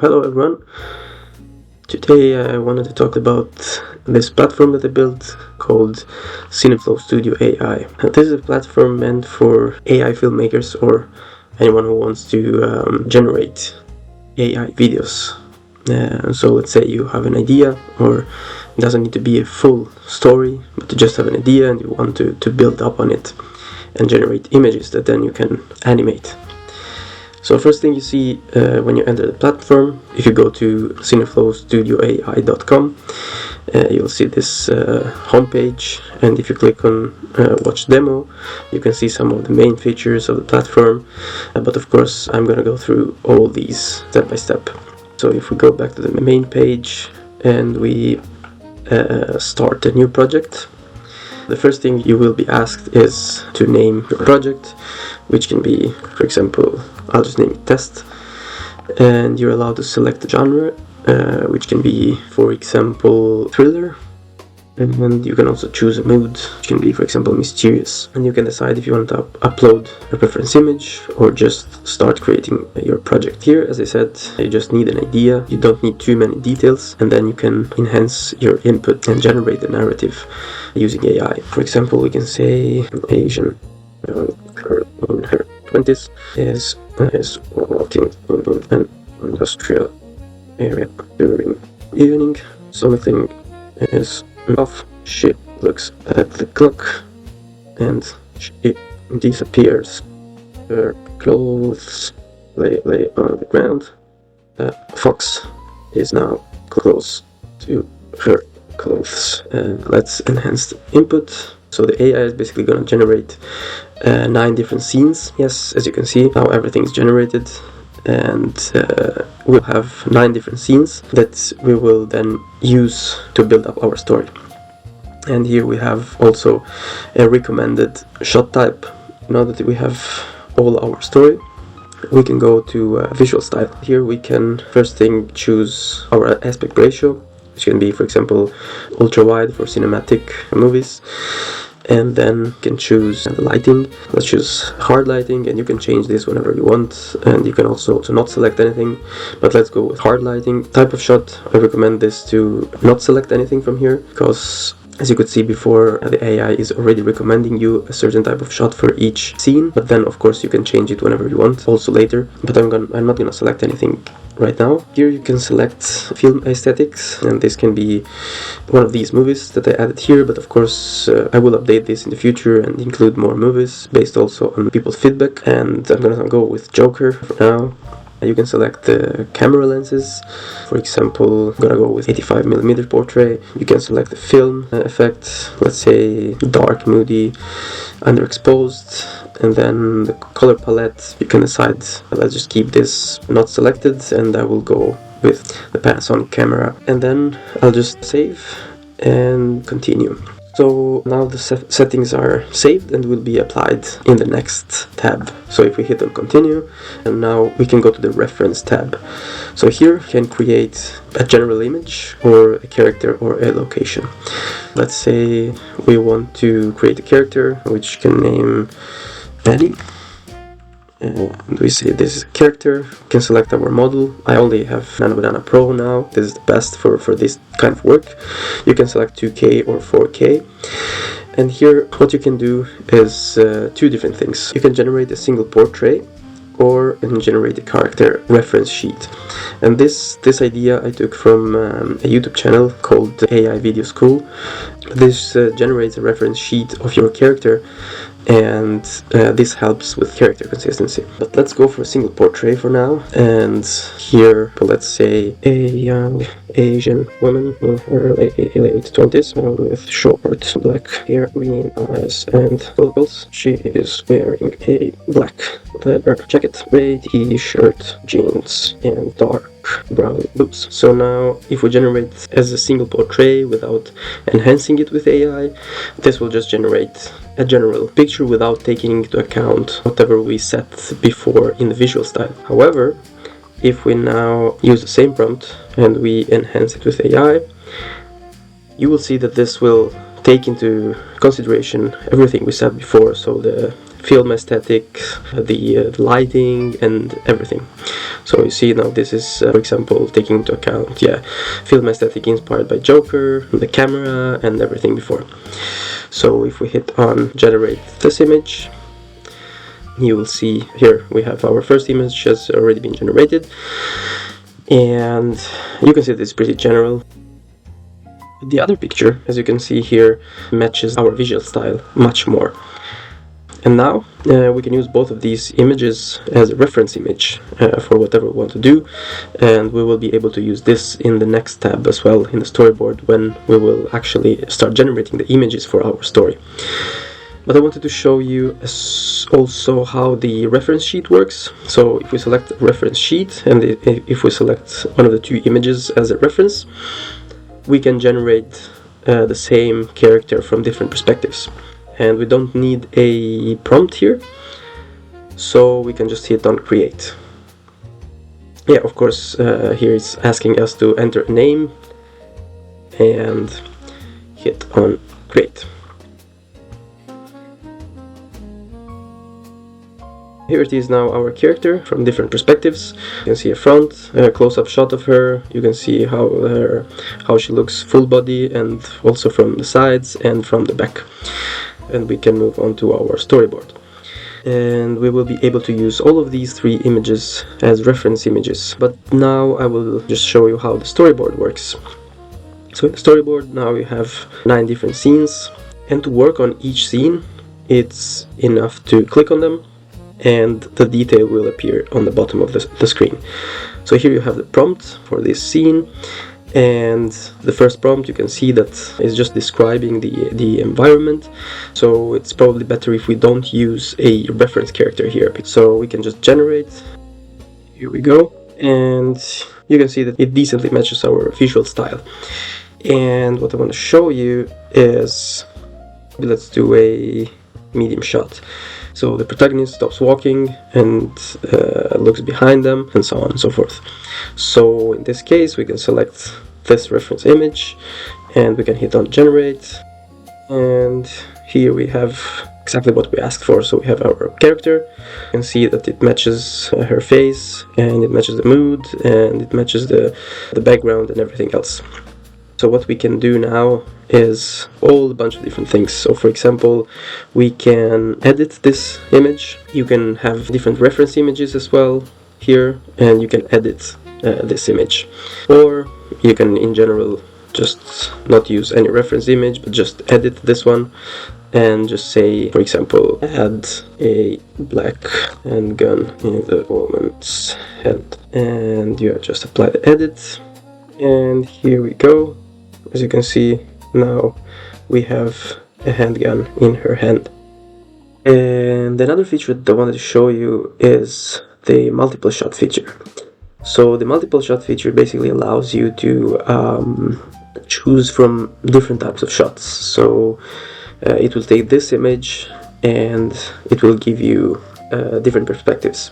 Hello everyone. Today I wanted to talk about this platform that I built called CineFlowStudio AI. This is a platform meant for AI filmmakers or anyone who wants to generate AI videos. So let's say you have an idea, or it doesn't need to be a full story, but you just have an idea and you want to build up on it and generate images that then you can animate. So first thing you see when you enter the platform, if you go to CineFlowStudioAI.com, you'll see this homepage, and if you click on watch demo, you can see some of the main features of the platform, but of course I'm going to go through all these step by step. So if we go back to the main page and we start a new project, the first thing you will be asked is to name your project, which can be, for example, I'll just name it test, and you're allowed to select the genre, which can be, for example, thriller, and you can also choose a mood, which can be, for example, mysterious, and you can decide if you want to upload a reference image or just start creating your project. Here, as I said, you just need an idea, you don't need too many details, and then you can enhance your input and generate a narrative using AI. For example, we can say an Asian girl in her 20s is walking in an industrial area during evening. Something is off. She looks at the clock and she disappears. Her clothes lay on the ground. A fox is now close to her clothes. Let's enhance the input. So the AI is basically going to generate 9 different scenes. Yes, as you can see, now everything is generated, and we'll have 9 different scenes that we will then use to build up our story. And here we have also a recommended shot type. Now that we have all our story, we can go to visual style. Here we can first thing choose our aspect ratio, which can be, for example, ultra wide for cinematic movies, and then you can choose the lighting. Let's choose hard lighting, and you can change this whenever you want, and you can also not select anything, but let's go with hard lighting. Type of shot, I recommend this to not select anything from here, because as you could see before, the AI is already recommending you a certain type of shot for each scene, but then of course you can change it whenever you want, also later, but I'm not gonna select anything right now. Here you can select film aesthetics, and this can be one of these movies that I added here, but of course I will update this in the future and include more movies based also on people's feedback, and I'm gonna go with Joker for now. You can select the camera lenses. For example, I'm gonna go with 85mm portrait. You can select the film effect, let's say dark, moody, underexposed, and then the color palette, you can decide. Let's just keep this not selected, and I will go with the Panasonic camera, and then I'll just save and continue. So now the settings are saved and will be applied in the next tab. So if we hit on continue, and now we can go to the reference tab. So here you can create a general image or a character or a location. Let's say we want to create a character which can name Annie. And we say this is a character. We can select our model. I only have Nano Banana Pro now. This is the best for this kind of work. You can select 2K or 4K. And here what you can do is 2 different things. You can generate a single portrait, or you can generate a character reference sheet. And this idea I took from a YouTube channel called AI Video School. This generates a reference sheet of your character, and this helps with character consistency. But let's go for a single portrait for now, and here let's say a young Asian woman in her late 20s with short black hair, green eyes and goggles. She is wearing a black leather jacket, gray t-shirt, jeans and dark brown boots. So now if we generate as a single portrait without enhancing it with AI, this will just generate a general picture without taking into account whatever we set before in the visual style. However, if we now use the same prompt and we enhance it with AI, you will see that this will take into consideration everything we said before. So the film aesthetic, the lighting and everything. So you see now this is, for example, taking into account, film aesthetic inspired by Joker, the camera and everything before. So if we hit on generate this image, you will see here we have our first image has already been generated, and you can see this is pretty general. The other picture, as you can see here, matches our visual style much more. And now we can use both of these images as a reference image for whatever we want to do, and we will be able to use this in the next tab as well in the storyboard when we will actually start generating the images for our story. But I wanted to show you also how the reference sheet works. So if we select reference sheet and if we select one of the two images as a reference, we can generate the same character from different perspectives. And we don't need a prompt here, so we can just hit on create. Of course, here it's asking us to enter a name and hit on create. Here it is now, our character from different perspectives. You can see a front, a close-up shot of her. You can see how she looks full body, and also from the sides and from the back. And we can move on to our storyboard. And we will be able to use all of these three images as reference images. But now I will just show you how the storyboard works. So in the storyboard now you have 9 different scenes, and to work on each scene it's enough to click on them and the detail will appear on the bottom of the screen. So here you have the prompt for this scene, and the first prompt you can see that is just describing the environment, so it's probably better if we don't use a reference character here. So we can just generate. Here we go, and you can see that it decently matches our visual style. And what I want to show you is, let's do a medium shot. So the protagonist stops walking and looks behind them, and so on and so forth. So in this case we can select this reference image and we can hit on generate, and here we have exactly what we asked for. So we have our character. You can see that it matches her face, and it matches the mood, and it matches the background and everything else. So what we can do now is a bunch of different things. So for example, we can edit this image. You can have different reference images as well here, and you can edit this image. Or you can in general just not use any reference image, but just edit this one and just say, for example, add a black handgun in the woman's head, and you just apply the edit. And here we go. As you can see, now we have a handgun in her hand. And another feature that I wanted to show you is the multiple shot feature. So the multiple shot feature basically allows you to choose from different types of shots. So it will take this image and it will give you different perspectives.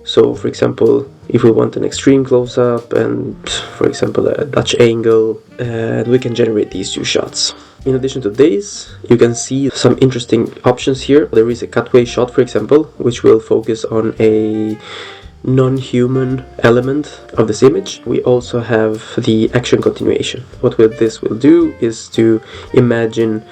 So for example, if we want an extreme close-up and for example a Dutch angle, we can generate these two shots. In addition to these, you can see some interesting options here. There is a cutaway shot, for example, which will focus on a non-human element of this image. We also have the action continuation. What this will do is to imagine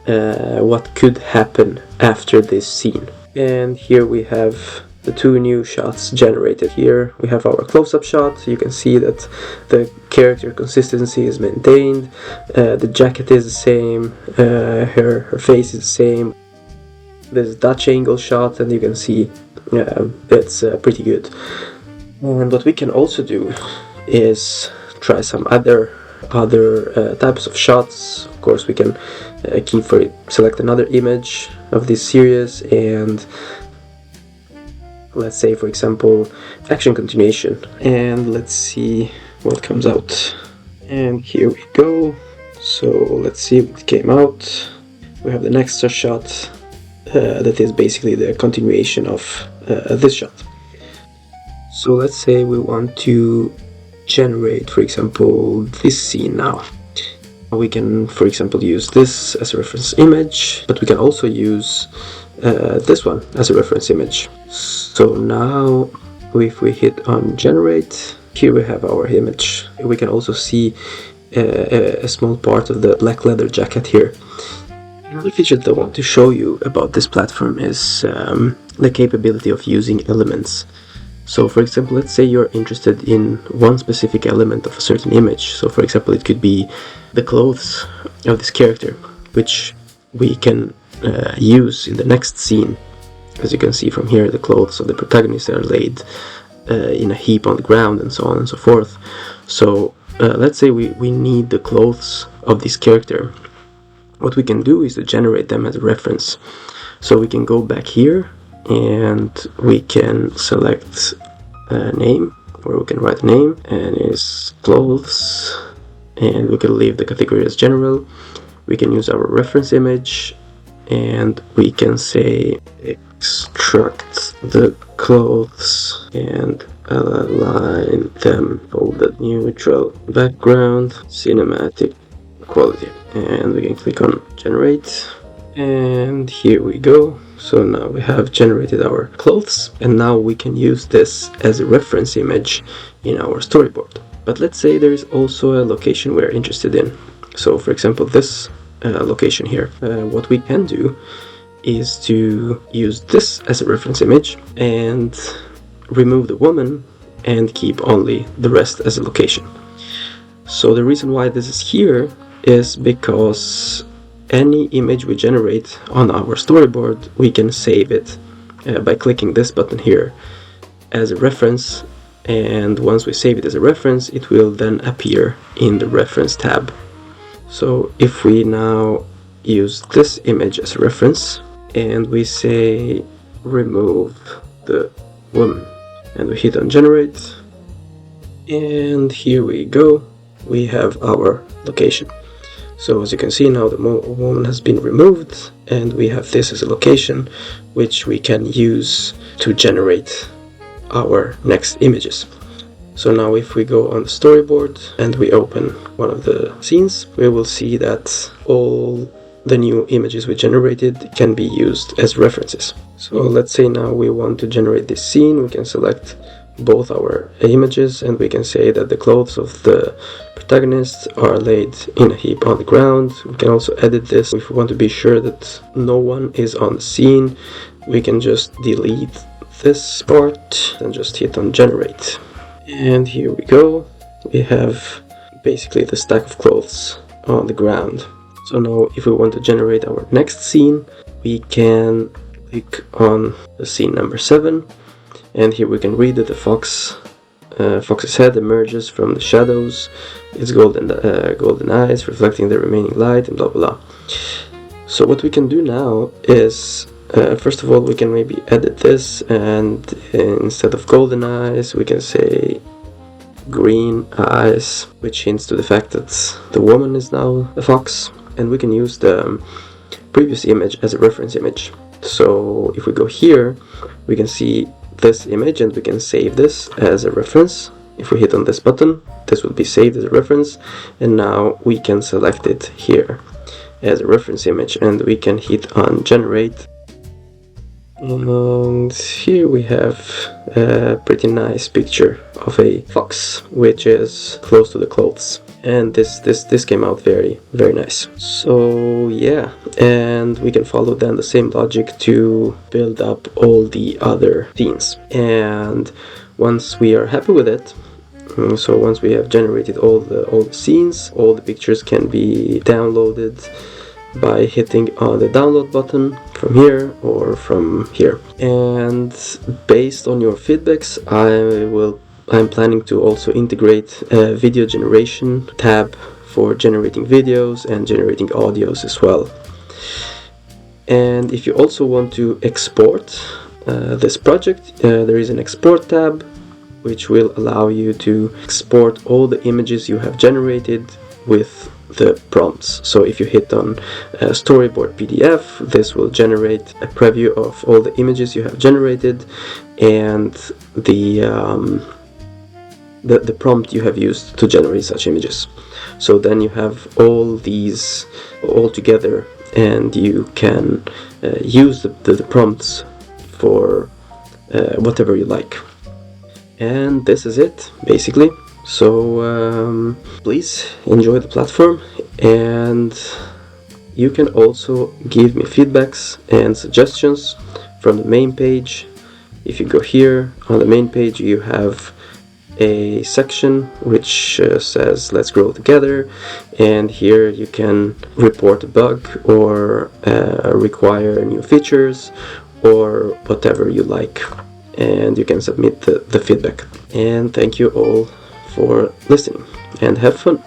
what could happen after this scene. And here we have the two new shots generated. Here we have our close-up shot. You can see that the character consistency is maintained, the jacket is the same, her face is the same. There's a Dutch angle shot, and you can see it's pretty good. And what we can also do is try some other types of shots. Of course, we can select another image of this series, and let's say, for example, action continuation, and let's see what comes out. And here we go. So let's see what came out. We have the next shot that is basically the continuation of this shot. So let's say we want to generate, for example, this scene now. We can, for example, use this as a reference image, but we can also use this one as a reference image. So now if we hit on generate, here we have our image. We can also see a small part of the black leather jacket here. Another feature that I want to show you about this platform is the capability of using elements. So for example, let's say you're interested in one specific element of a certain image. So for example, it could be the clothes of this character, which we can use in the next scene. As you can see from here, the clothes of the protagonist are laid in a heap on the ground and so on and so forth. So let's say we need the clothes of this character. What we can do is to generate them as a reference. So we can go back here and we can select a name, or we can write a name, and it's clothes, and we can leave the category as general. We can use our reference image, and we can say extract the clothes and align them folded neutral background cinematic quality, and we can click on generate, and here we go. So now we have generated our clothes, and now we can use this as a reference image in our storyboard. But let's say there is also a location we're interested in. So for example, this location here. What we can do is to use this as a reference image and remove the woman and keep only the rest as a location. So the reason why this is here is because any image we generate on our storyboard, we can save it by clicking this button here as a reference, and once we save it as a reference, it will then appear in the reference tab. So if we now use this image as a reference and we say remove the woman, and we hit on generate, and here we go, we have our location. So as you can see now, the woman has been removed, and we have this as a location which we can use to generate our next images. So now if we go on the storyboard and we open one of the scenes, we will see that all the new images we generated can be used as references. So let's say now we want to generate this scene. We can select both our images, and we can say that the clothes of the protagonist are laid in a heap on the ground. We can also edit this. If we want to be sure that no one is on the scene, we can just delete this part and just hit on generate. And here we go. We have basically the stack of clothes on the ground. So now if we want to generate our next scene, we can click on the scene number 7. And here we can read that the fox's head emerges from the shadows. Its golden eyes reflecting the remaining light, and blah blah blah. So what we can do now is, first of all, we can maybe edit this, and instead of golden eyes, we can say green eyes, which hints to the fact that the woman is now a fox. And we can use the previous image as a reference image. So if we go here, we can see this image, and we can save this as a reference. If we hit on this button, this will be saved as a reference, and now we can select it here as a reference image, and we can hit on generate. And here we have a pretty nice picture of a fox, which is close to the clothes. And this came out very nice. So yeah, and we can follow then the same logic to build up all the other scenes. And once we are happy with it, so once we have generated all the scenes, all the pictures can be downloaded by hitting on the download button from here or from here. And based on your feedbacks, I'm planning to also integrate a video generation tab for generating videos and generating audios as well. And if you also want to export this project, there is an export tab which will allow you to export all the images you have generated with the prompts. So if you hit on storyboard PDF, this will generate a preview of all the images you have generated and the prompt you have used to generate such images. So then you have all these all together and you can use the prompts for whatever you like. And this is it, basically. So please enjoy the platform, and you can also give me feedbacks and suggestions from the main page. If you go here on the main page, you have a section which says let's grow together, and here you can report a bug or require new features or whatever you like, and you can submit the feedback. And thank you all for listening, and have fun.